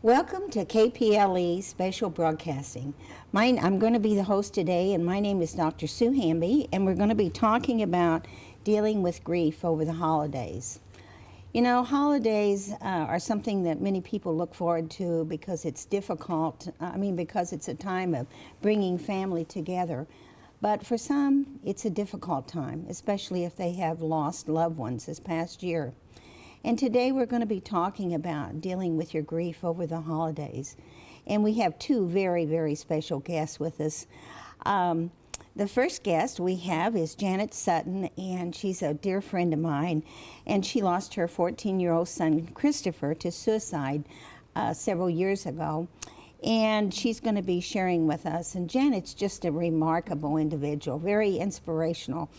Welcome to KPLE Special Broadcasting. I'm going to be the host today, and my name is Dr. Sue Hamby, and we're going to be talking about dealing with grief over the holidays. You know, holidays are something that many people look forward to because it's difficult, because it's a time of bringing family together. But for some, it's a difficult time, especially if they have lost loved ones this past year. And today we're going to be talking about dealing with your grief over the holidays. And we have two very, very special guests with us. The first guest we have is Janet Sutton, and she's a dear friend of mine. And she lost her 14-year-old son, Christopher, to suicide several years ago. And she's going to be sharing with us. And Janet's just a remarkable individual, very inspirational.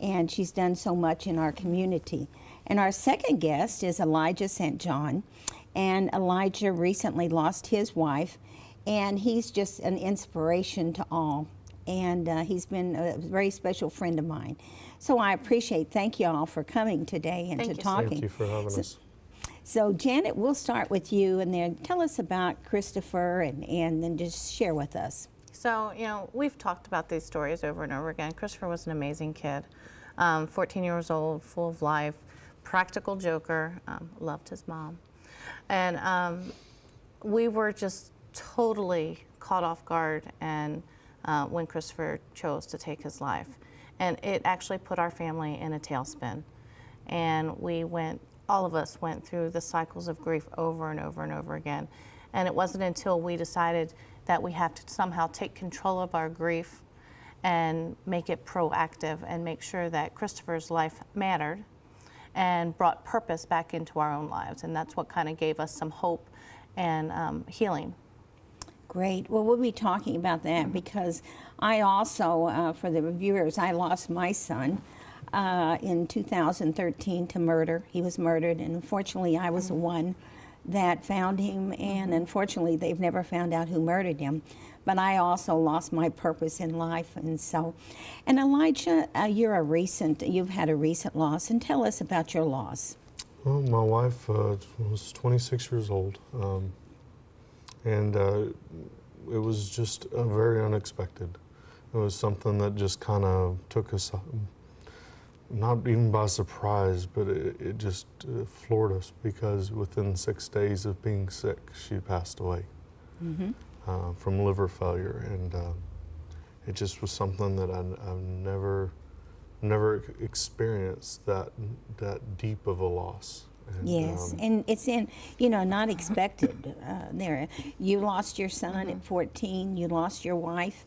And she's done so much in our community. And our second guest is Elijah St. John. And Elijah recently lost his wife, and he's just an inspiration to all. And he's been a very special friend of mine. So I thank you all for coming today and talking. Thank you for having us. So Janet, we'll start with you, and then tell us about Christopher, and then just share with us. So, you know, we've talked about these stories over and over again. Christopher was an amazing kid, 14 years old, full of life, practical joker, loved his mom. And we were just totally caught off guard and when Christopher chose to take his life. And it actually put our family in a tailspin. And all of us went through the cycles of grief over and over and over again. And it wasn't until we decided that we have to somehow take control of our grief and make it proactive and make sure that Christopher's life mattered and brought purpose back into our own lives. And that's what kind of gave us some hope and healing. Great. Well, we'll be talking about that because I also, for the viewers, I lost my son in 2013 to murder. He was murdered, and unfortunately I was the one that found him, and unfortunately they've never found out who murdered him. But I also lost my purpose in life, and Elijah, you've had a recent loss, and tell us about your loss. Well, my wife was 26 years old, and it was just very unexpected. It was something that just kind of took us, not even by surprise, but it just floored us because within 6 days of being sick, she passed away. From liver failure, and it just was something that I've never experienced that deep of a loss. And, yes, and it's not expected. There, you lost your son at 14. You lost your wife.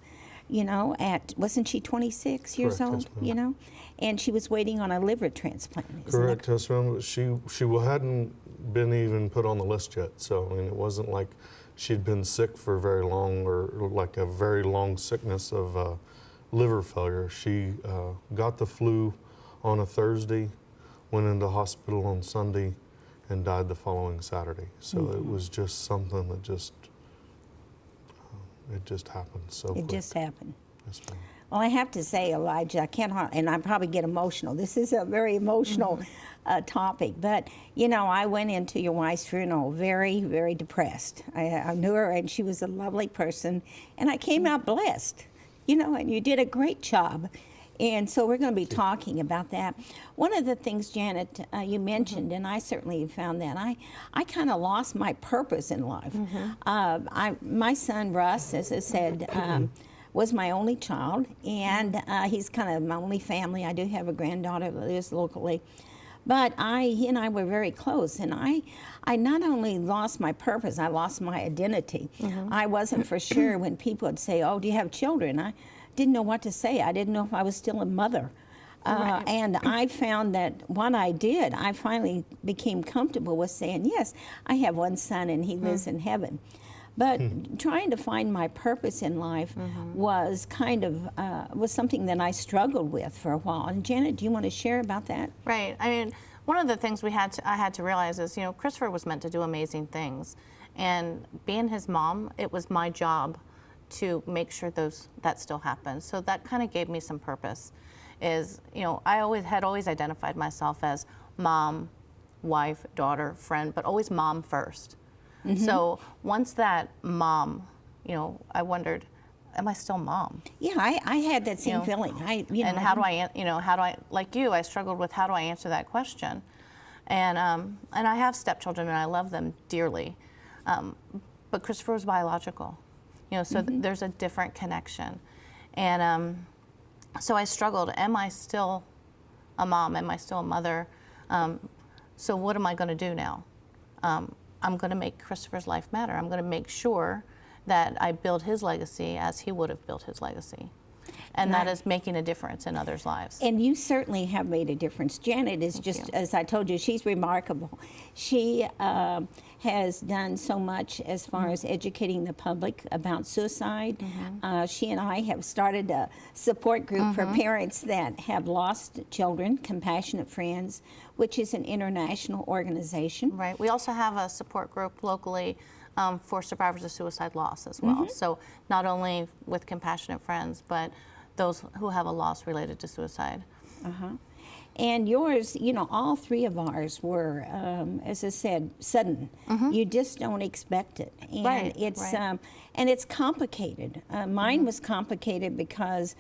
Wasn't she 26 years old? Yes, and she was waiting on a liver transplant. Correct, yes, ma'am. She hadn't been even put on the list yet. So it wasn't like she'd been sick for very long, or like a very long sickness of liver failure. She got the flu on a Thursday, went into hospital on Sunday, and died the following Saturday. So it was just something that it just happened so quick. It just happened. Yes, ma'am. Well, I have to say, Elijah, and I probably get emotional. This is a very emotional topic. But, I went into your wife's funeral very, very depressed. I knew her, and she was a lovely person. And I came out blessed, and you did a great job. And so we're going to be talking about that. One of the things, Janet, you mentioned, and I certainly found that, I kind of lost my purpose in life. My son, Russ, as I said, was my only child, and he's kind of my only family. I do have a granddaughter that lives locally. But he and I were very close, and I not only lost my purpose, I lost my identity. I wasn't for sure when people would say, "Oh, do you have children?" I didn't know what to say. I didn't know if I was still a mother. Right. And I found that what I did, I finally became comfortable with saying, yes, I have one son and he lives in heaven. But trying to find my purpose in life was was something that I struggled with for a while. And Janet, do you want to share about that? Right. I mean, one of the things I had to realize is, Christopher was meant to do amazing things. And being his mom, it was my job to make sure that still happens. So that kind of gave me some purpose. I had always identified myself as mom, wife, daughter, friend, but always mom first. So once that mom, you know, I wondered, am I still mom? Yeah, I had that same You know, feeling. And how do I, you know, like you, I struggled with how do I answer that question. And I have stepchildren and I love them dearly. But Christopher was biological, you know, so there's a different connection. And so I struggled, am I still a mom? Am I still a mother? So what am I going to do now? I'm going to make Christopher's life matter. I'm going to make sure that I build his legacy as he would have built his legacy. And that is making a difference in others' lives. And you certainly have made a difference. Janet is as I told you, she's remarkable. She has done so much as far as educating the public about suicide. She and I have started a support group for parents that have lost children, Compassionate Friends, which is an international organization. Right. We also have a support group locally for survivors of suicide loss as well. So not only with Compassionate Friends, but those who have a loss related to suicide. And yours, you know, all three of ours were, as I said, sudden. You just don't expect it, and it's complicated. Mine was complicated because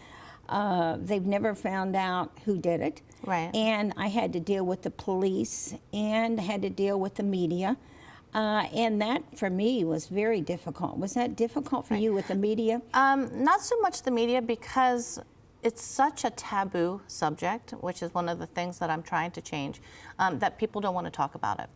they've never found out who did it, and I had to deal with the police and had to deal with the media. And that, for me, was very difficult. Was that difficult for you with the media? Not so much the media, because it's such a taboo subject, which is one of the things that I'm trying to change, that people don't want to talk about it.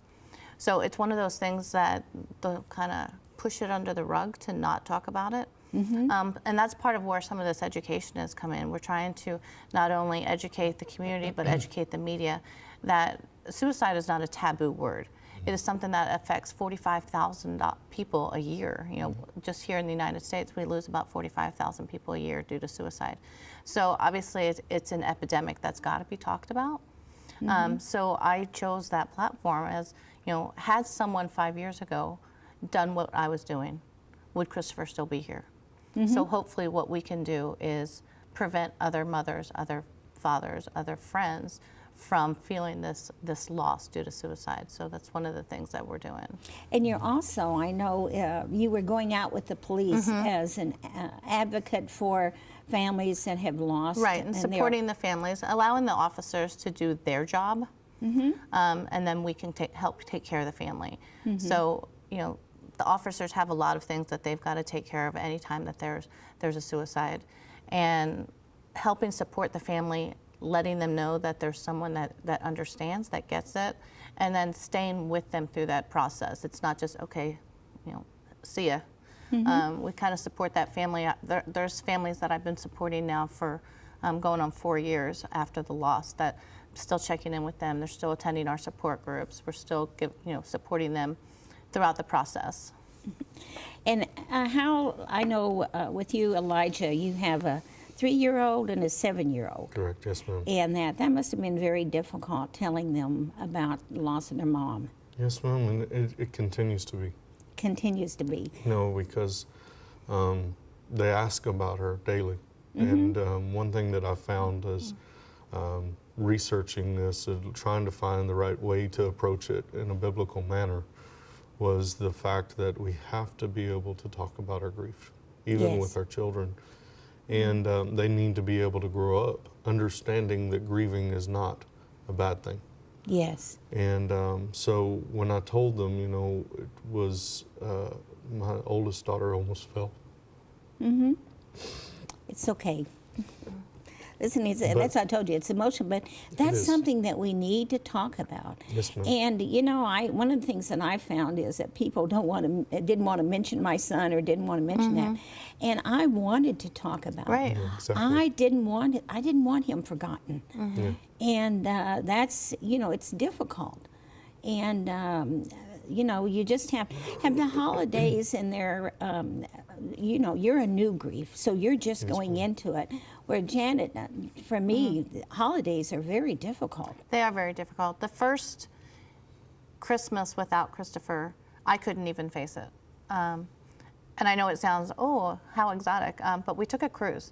So it's one of those things that they'll kind of push it under the rug to not talk about it. And that's part of where some of this education has come in. We're trying to not only educate the community, but educate the media that suicide is not a taboo word. It is something that affects 45,000 people a year. You know, just here in the United States, we lose about 45,000 people a year due to suicide. So obviously, it's an epidemic that's got to be talked about. So I chose that platform as, you know, had someone 5 years ago done what I was doing, would Christopher still be here? So hopefully, what we can do is prevent other mothers, other fathers, other friends from feeling this loss due to suicide. So that's one of the things that we're doing. And you're also, I know, you were going out with the police as an advocate for families that have lost. Right, and supporting the families, allowing the officers to do their job, and then we can help take care of the family. So, you know, the officers have a lot of things that they've got to take care of anytime that there's a suicide. And helping support the family, letting them know that there's someone that understands, that gets it, and then staying with them through that process. It's not just, okay, you know, see ya. We kind of support that family. There's families that I've been supporting now for going on 4 years after the loss, that I'm still checking in with them. They're still attending our support groups. We're still supporting them throughout the process. And how, I know with you, Elijah, you have a 3-year-old and a 7-year-old. Correct, yes, ma'am. And that must have been very difficult telling them about the loss of their mom. Yes, ma'am, and it continues to be. Continues to be. You know, because they ask about her daily. And one thing that I found is researching this and trying to find the right way to approach it in a biblical manner was the fact that we have to be able to talk about our grief, even with our children. And they need to be able to grow up understanding that grieving is not a bad thing. Yes. And so when I told them, you know, it was, my oldest daughter almost fell. It's okay. Listen, that's what I told you, it's emotional, but that's something that we need to talk about. Yes, ma'am. And, you know, one of the things that I found is that people didn't want to mention my son or didn't want to mention that. And I wanted to talk about it. Yeah, exactly. I didn't want him forgotten. And that's, you know, it's difficult. And, you know, you just have the holidays and they're, you know, you're a new grief, so you're just going into it. Where Janet, for me, the holidays are very difficult. They are very difficult. The first Christmas without Christopher, I couldn't even face it. And I know it sounds, oh, how exotic, but we took a cruise.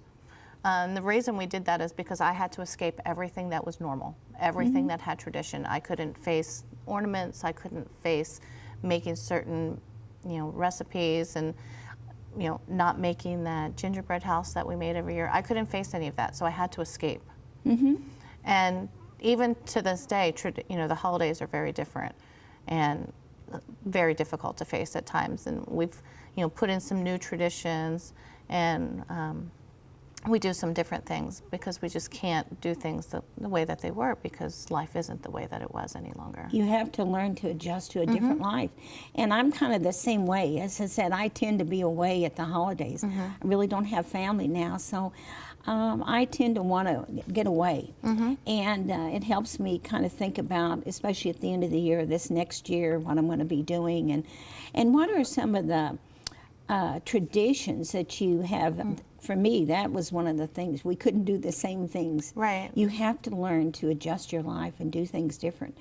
And the reason we did that is because I had to escape everything that was normal, everything that had tradition. I couldn't face ornaments, I couldn't face making certain recipes and, not making that gingerbread house that we made every year. I couldn't face any of that, so I had to escape. And even to this day, the holidays are very different and very difficult to face at times. And we've, put in some new traditions, and we do some different things because we just can't do things the way that they were, because life isn't the way that it was any longer. You have to learn to adjust to a different life. And I'm kind of the same way. As I said, I tend to be away at the holidays. I really don't have family now, so I tend to want to get away. And it helps me kind of think about, especially at the end of the year, this next year, what I'm going to be doing, and what are some of the traditions that you have. For me, that was one of the things. We couldn't do the same things. Right. You have to learn to adjust your life and do things different.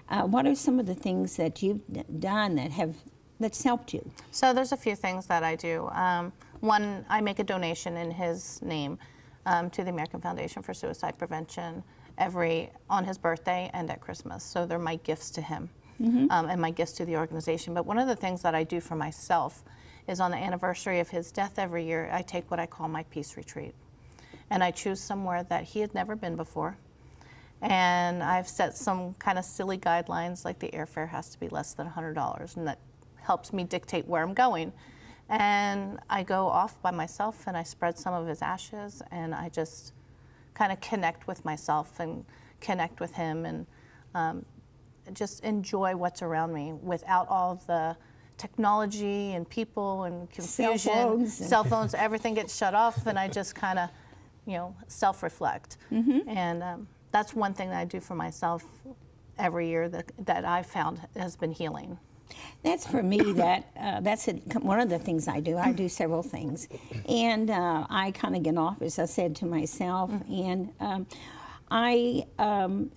What are some of the things that you've done that's helped you? So there's a few things that I do. One, I make a donation in his name to the American Foundation for Suicide Prevention on his birthday and at Christmas. So they're my gifts to him and my gifts to the organization. But one of the things that I do for myself is on the anniversary of his death every year, I take what I call my peace retreat. And I choose somewhere that he had never been before. And I've set some kind of silly guidelines, like the airfare has to be less than $100, and that helps me dictate where I'm going. And I go off by myself and I spread some of his ashes, and I just kind of connect with myself and connect with him, and just enjoy what's around me without all of the technology and people and confusion. Cell phones, everything gets shut off, and I just kind of, self-reflect. And that's one thing that I do for myself every year that I've found has been healing. That's for me. That's one of the things I do. I do several things, and I kind of get off, as I said, to myself. And I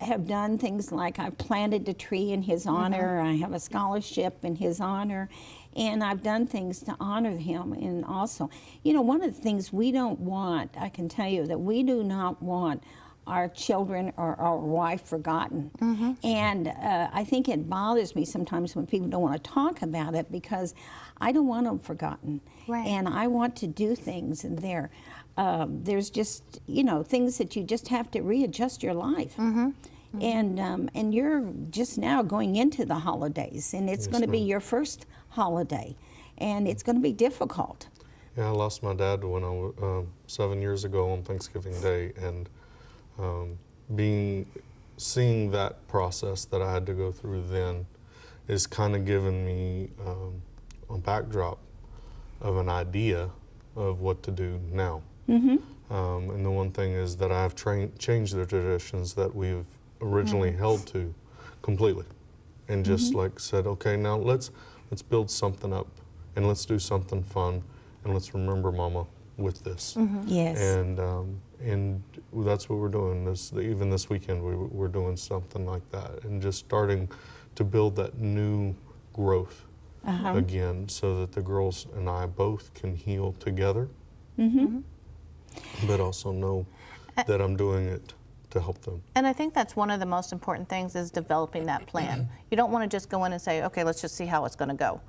have done things like I've planted a tree in his honor. I have a scholarship in his honor, and I've done things to honor him. And also, one of the things we don't want, I can tell you that we do not want our children or our wife forgotten. And I think it bothers me sometimes when people don't want to talk about it, because I don't want them forgotten. Right. And I want to do things, and there's just, things that you just have to readjust your life. And you're just now going into the holidays, and it's going to be your first holiday, and it's going to be difficult. Yeah, I lost my dad when I was 7 years ago on Thanksgiving Day, and seeing that process that I had to go through then is kind of given me a backdrop of an idea of what to do now. And the one thing is that I've changed the traditions that we've originally held to completely, and just like said, okay, now let's build something up, and let's do something fun, and let's remember Mama with this. Yes. And that's what we're doing. Even this weekend, we're doing something like that, and just starting to build that new growth again, so that the girls and I both can heal together, but also know that I'm doing it to help them. And I think that's one of the most important things, is developing that plan. You don't want to just go in and say, okay, let's just see how it's going to go.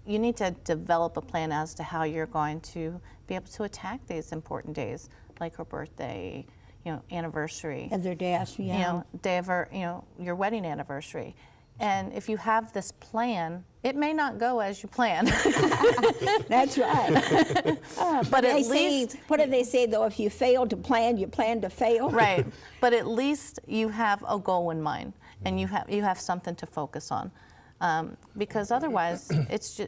You need to develop a plan as to how you're going to be able to attack these important days, like her birthday, anniversary. Other days, yeah. Day of her, your wedding anniversary. And if you have this plan, it may not go as you plan. That's right. But at least, what do they say though? If you fail to plan, you plan to fail. Right. But at least you have a goal in mind, and you have something to focus on. Because otherwise,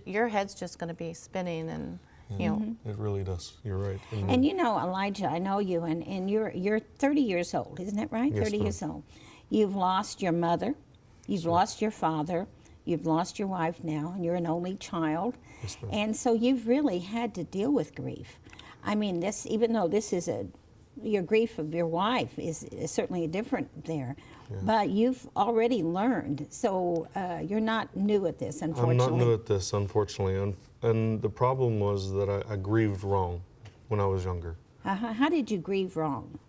your head's just going to be spinning, and It really does. You're right. And Elijah, I know you, and you're 30 years old, isn't that right? Yes, 30 ma'am. years old. You've lost your mother, you've lost your father, you've lost your wife now, and you're an only child. Yes, ma'am. And so you've really had to deal with grief. I mean, even though this is your grief of your wife is certainly different there. Yeah. But you've already learned, so you're not new at this, unfortunately. I'm not new at this, unfortunately. And the problem was that I grieved wrong when I was younger. How did you grieve wrong?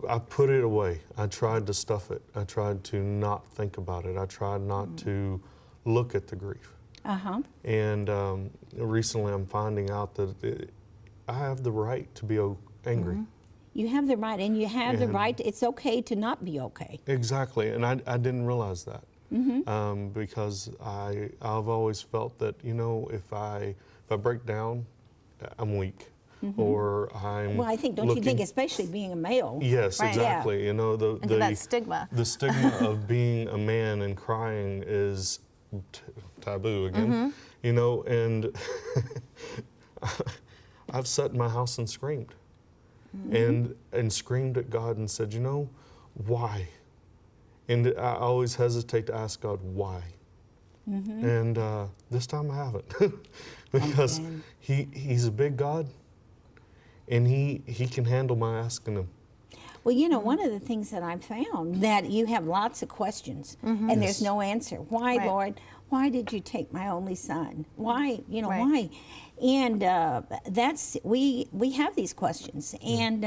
I put it away. I tried to stuff it. I tried to not think about it. I tried not to look at the grief. Uh-huh. And recently I'm finding out that I have the right to be angry. You have the right, and you have the And- right. It's okay to not be okay. Exactly, and I didn't realize that because I've always felt that, you know, if I break down, I'm weak, or I'm Well, I think, don't you think, looking- especially being a male? Yes, Right. exactly. You know, And that stigma. the stigma of being a man and crying is taboo again. You know, and I've sat in my house and screamed, and screamed at God and said, you know, why? And I always hesitate to ask God why. And this time I haven't, because Okay. He's a big God, and He can handle my asking Him. Well, you know, one of the things that I've found that you have lots of questions and there's no answer. Why, Right. Lord? Why did you take my only son? Why? You know, Right. why? And that's we have these questions. And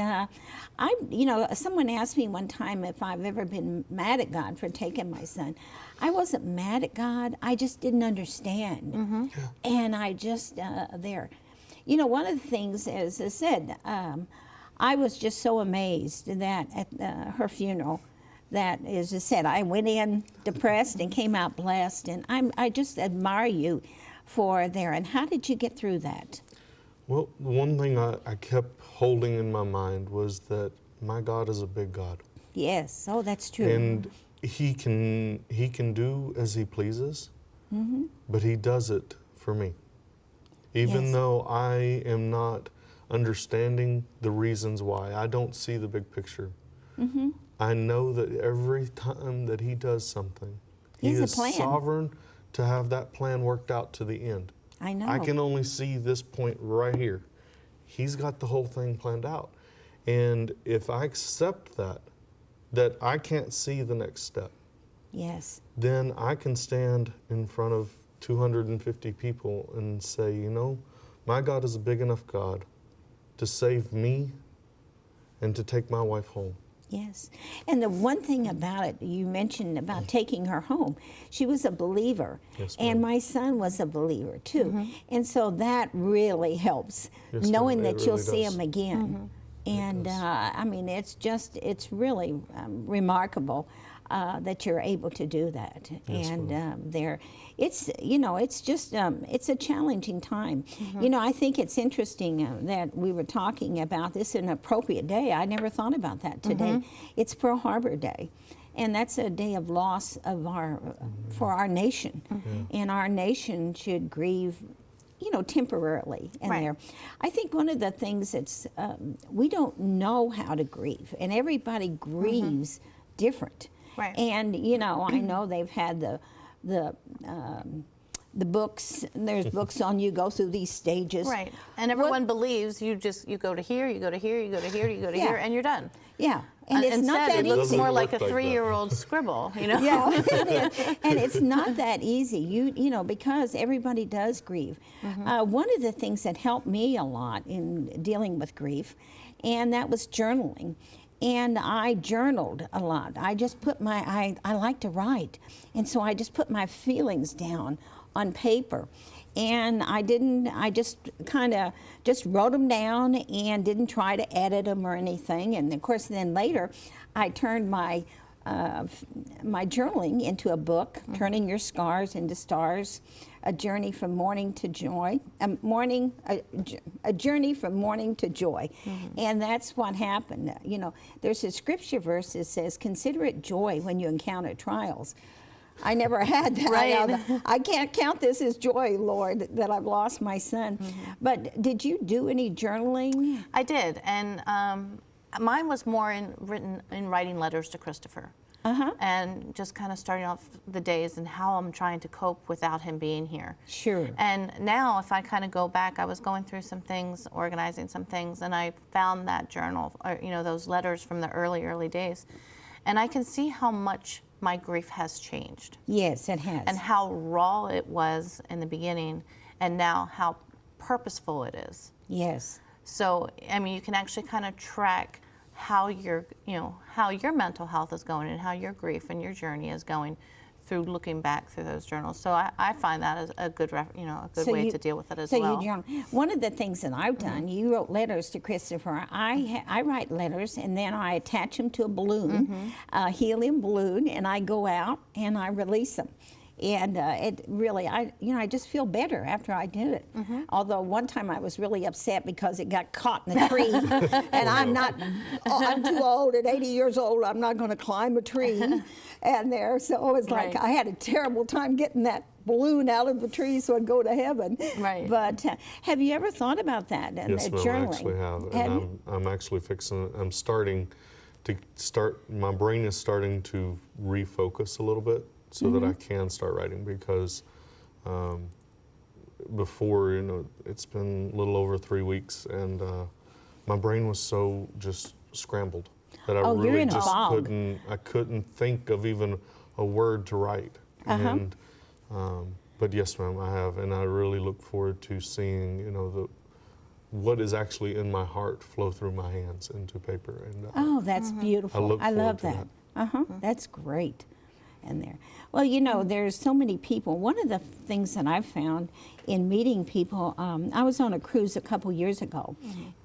you know, someone asked me one time if I've ever been mad at God for taking my son. I wasn't mad at God. I just didn't understand. And I just there. You know, one of the things, as I said, I was just so amazed that at her funeral, that, as I said, I went in depressed and came out blessed, and I just admire you for there. And how did you get through that? Well, the one thing I kept holding in my mind was that my God is a big God, Yes, oh, that's true. and He can do as He pleases, but He does it for me. Even Yes. though I am not understanding the reasons why, I don't see the big picture. I know that every time that He does something, He has a is plan. sovereign to have that plan worked out to the end. I know. I can only see this point right here. He's got the whole thing planned out. And if I accept that I can't see the next step, Yes, then I can stand in front of 250 people and say, you know, my God is a big enough God to save me and to take my wife home. yes. And the one thing about it, you mentioned about taking her home, she was a believer. Yes, And ma'am. my son was a believer too. And so that really helps, Yes, knowing ma'am, it that you'll really see does. him again. And does. I mean, it's really remarkable that you're able to do that. Yes, And there, it's, you know, it's just, it's a challenging time. You know, I think it's interesting that we were talking about this in an appropriate day. I never thought about that today. It's Pearl Harbor Day. And that's a day of loss of for our nation. And our nation should grieve, you know, temporarily in Right. there. I think one of the things that's, we don't know how to grieve, and everybody grieves different. Right. And, you know, I know they've had the books, and there's books on you go through these stages. Right. And everyone believes you go to here, you go to here, you go to here, you go to Yeah. here, and you're done. Yeah. And it's Instead, not that it looks easy. more Doesn't like a work like that. 3-year-old scribble, you know? Yeah, it is. And it's not that easy. You know, because everybody does grieve. One of the things that helped me a lot in dealing with grief, and that was journaling. And I journaled a lot. I just put I like to write, and so I just put my feelings down on paper. And I just kind of just wrote them down and didn't try to edit them or anything. And of course, then later, I turned my journaling into a book, Turning Your Scars into Stars, a journey from mourning to joy, a journey from mourning to joy. And that's what happened. You know, there's a scripture verse that says, consider it joy when you encounter trials. I never had that. Right. I can't count this as joy, Lord, that I've lost my son. But did you do any journaling? I did, and mine was more in writing letters to Christopher. And just kind of starting off the days and how I'm trying to cope without him being here. Sure. And now if I kind of go back, I was going through some things, organizing some things, and I found that journal, or, you know, those letters from the early days. And I can see how much my grief has changed. Yes, it has. And how raw it was in the beginning, and now how purposeful it is. Yes. So, I mean, you can actually kind of track how your mental health is going and how your grief and your journey is going through looking back through those journals. So I find that as a good, a good So way you- to deal with it as So well. you journal. One of the things that I've done, you wrote letters to Christopher. I write letters and then I attach them to a balloon, a helium balloon, and I go out and I release them. And it really, I just feel better after I did it. Although one time I was really upset because it got caught in a tree, and I'm too old. At 80 years old, I'm not going to climb a tree. And so it was like Right. I had a terrible time getting that balloon out of the tree so I'd go to heaven. Right. But have you ever thought about that? And Yes, ma'am, I journaling? actually have. Have you? And I'm actually I'm starting to my brain is starting to refocus a little bit so that I can start writing, because before, it's been a little over 3 weeks, and my brain was so just scrambled that I Oh, you're really in a just fog. couldn't think of even a word to write. And but yes, ma'am, I have, and I really look forward to seeing, what is actually in my heart flow through my hands into paper. And Oh, that's beautiful. I look love forward that. to That's great. And there. Well, there's so many people. One of the things that I've found in meeting people, I was on a cruise a couple years ago,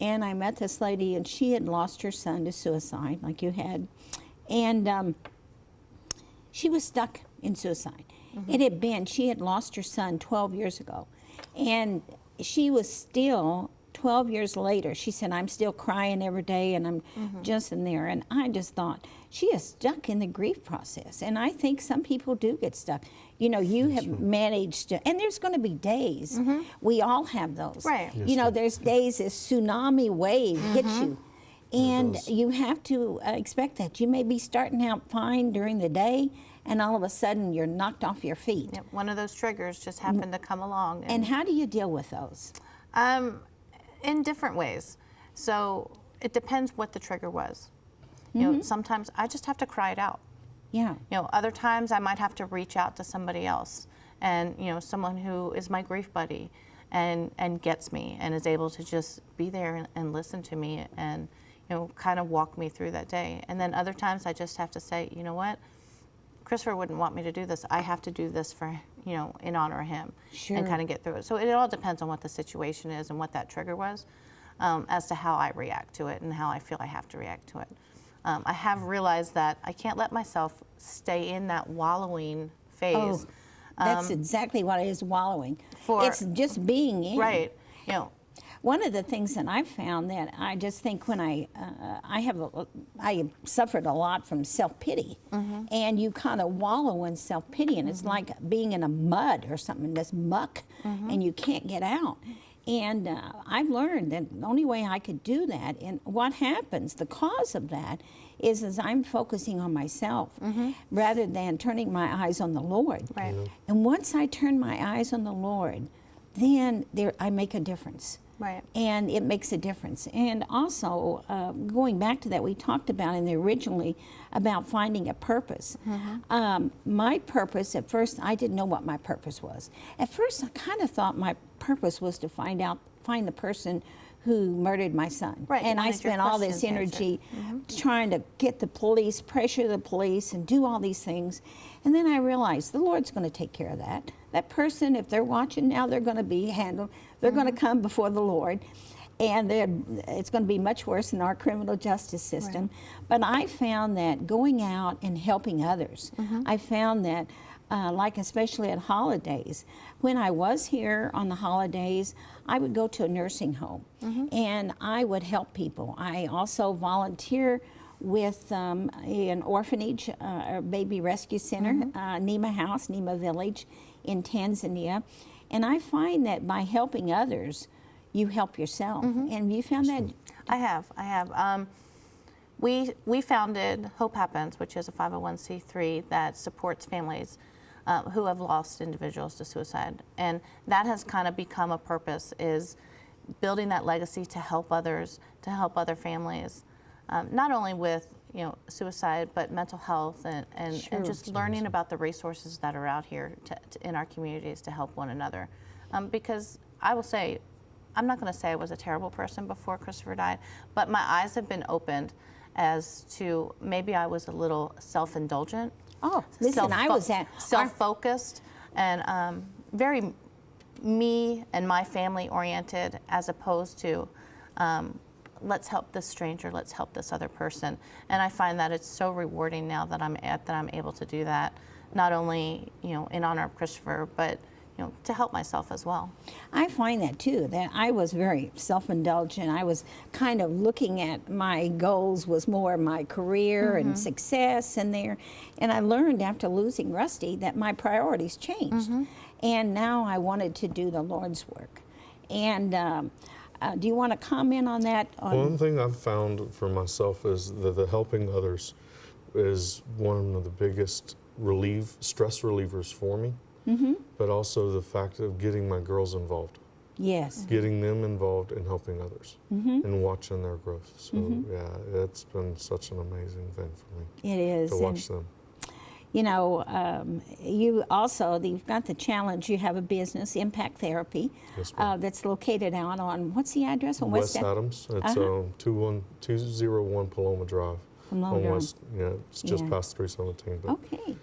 and I met this lady, and she had lost her son to suicide, like you had, and she was stuck in suicide. She had lost her son 12 years ago, and she was still 12 years later, she said, I'm still crying every day, and I'm just in there. And I just thought, she is stuck in the grief process. And I think some people do get stuck. You have managed to, and there's going to be days. We all have those. Right. Yes, There's days this tsunami wave hits you. And does. you have to expect that. You may be starting out fine during the day, and all of a sudden you're knocked off your feet. Yep, one of those triggers just happened to come along. And how do you deal with those? In different ways. So it depends what the trigger was. Sometimes I just have to cry it out. Yeah. Other times I might have to reach out to somebody else, and someone who is my grief buddy, and gets me and is able to just be there and listen to me and kind of walk me through that day. And then other times I just have to say, you know what, Christopher wouldn't want me to do this. I have to do this for in honor of him, Sure. and kind of get through it. So it all depends on what the situation is and what that trigger was, as to how I react to it and how I feel I have to react to it. I have realized that I can't let myself stay in that wallowing phase. Oh, that's exactly what it is, wallowing. For- It's just being in. Right. One of the things that I've found that I just think when I suffered a lot from self-pity, and you kind of wallow in self-pity, and it's like being in a mud or something, this muck, and you can't get out. And I've learned that the only way I could do that, and what happens, the cause of that, is as I'm focusing on myself rather than turning my eyes on the Lord. Right. And once I turn my eyes on the Lord, then I make a difference. Right. And it makes a difference. And also, going back to that, we talked about originally about finding a purpose. My purpose, at first, I didn't know what my purpose was. At first, I kind of thought my purpose was to find the person who murdered my son. Right, you And I wanted your spent all this questions energy trying to get the police, pressure the police, and do all these things. And then I realized the Lord's going to take care of that. That person, if they're watching now, they're going to be handled. They're going to come before the Lord. And it's going to be much worse in our criminal justice system. Right. But I found that going out and helping others, I found that, like especially at holidays, when I was here on the holidays, I would go to a nursing home and I would help people. I also volunteer with an orphanage, a baby rescue center, Nema House, Nema Village in Tanzania. And I find that by helping others, you help yourself. And you found that? I have. We founded Hope Happens, which is a 501c3 that supports families who have lost individuals to suicide. And that has kind of become a purpose, is building that legacy to help others, to help other families, not only with suicide, but mental health and just learning about the resources that are out here in our communities to help one another. Because I will say, I'm not going to say I was a terrible person before Christopher died, but my eyes have been opened as to maybe I was a little self-indulgent Oh, listen, I was at self-focused and very me and my family oriented, as opposed to let's help this stranger, let's help this other person. And I find that it's so rewarding now that I'm able to do that, not only in honor of Christopher, but to help myself as well. I find that too, that I was very self-indulgent. I was kind of looking at my goals was more my career and success and I learned after losing Rusty that my priorities changed. And now I wanted to do the Lord's work. And do you want to comment on that? One thing I've found for myself is that the helping others is one of the biggest stress relievers for me. But also the fact of getting my girls involved. Yes. Getting them involved in helping others and watching their growth. So yeah, it's been such an amazing thing for me. It is. To watch them. You also, you've got the challenge, you have a business, Impact Therapy, Yes, that's located out on, what's the address? On West Adams. It's 201 Paloma Drive. On West, it's just past 317. But, okay.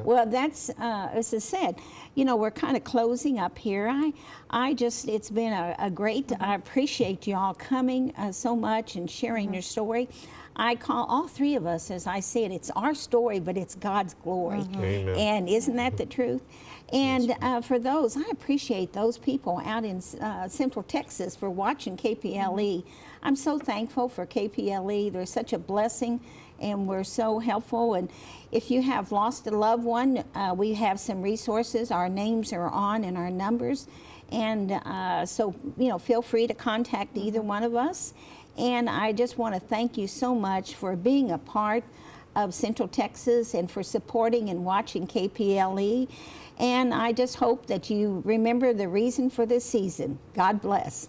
Well, that's, as I said, we're kind of closing up here. It's been a great, I appreciate you all coming so much and sharing your story. I call all three of us, as I said, it's our story, but it's God's glory. Amen. And isn't that the truth? And for those, I appreciate those people out in Central Texas for watching KPLE. I'm so thankful for KPLE. They're such a blessing, and we're so helpful. And if you have lost a loved one, we have some resources. Our names are on and our numbers. And so, feel free to contact either one of us. And I just want to thank you so much for being a part of Central Texas and for supporting and watching KPLE. And I just hope that you remember the reason for this season. God bless.